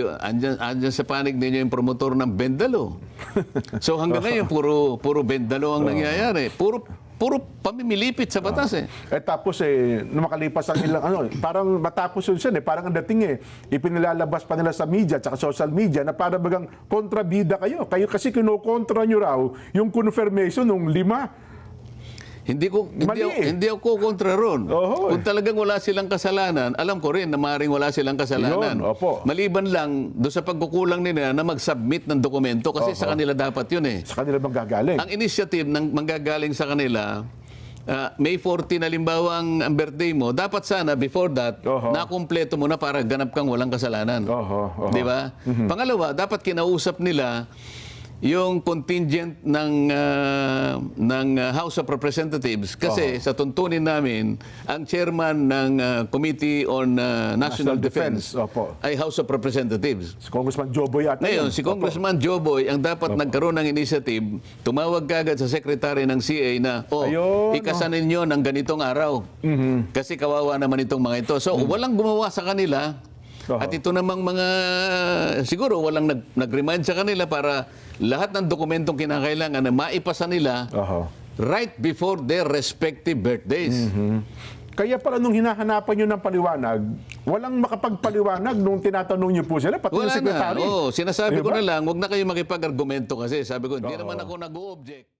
Andyan sa panig ninyo yung promotor ng Bendalo. So hanggang ngayon, puro Bendalo ang nangyayari. Puro pamimilipit sa batas eh. Tapos nung makalipas ang ilang parang matapos yun siya parang ang dating ipinilalabas pa nila sa media at social media na para bagang kontrabida kayo. Kayo kasi kinukontra nyo raw yung confirmation ng 5. Hindi ako kontra ron. Kung talagang wala silang kasalanan, alam ko rin na maaaring wala silang kasalanan. Yun, opo. Maliban lang doon sa pagkukulang nila na mag-submit ng dokumento kasi sa kanila dapat yun eh. Sa kanila manggagaling. Ang initiative ng manggagaling sa kanila, May 14 halimbawa ang birthday mo, dapat sana before that, nakumpleto mo na para ganap kang walang kasalanan. Di ba? Pangalawa, dapat kinausap nila yung contingent ng House of Representatives kasi sa tuntunin namin ang chairman ng Committee on National Defense ay House of Representatives. Si Congressman Joboy at ngayon, si Congressman Joboy ang dapat nagkaroon ng initiative, tumawag kagad sa secretary ng CA na ikasanin nyo ng ganitong araw kasi kawawa naman itong mga ito. So walang gumawa sa kanila. At ito namang mga, siguro walang nag-remind sa kanila para lahat ng dokumentong kinakailangan na maipasa nila right before their respective birthdays. Kaya pala nung hinahanapan nyo ng paliwanag, walang makapagpaliwanag nung tinatanong nyo po sila, pati yung sekretary. Sinasabi ko na lang, huwag na kayo makipag-argumento kasi sabi ko, hindi naman ako nag-o-object.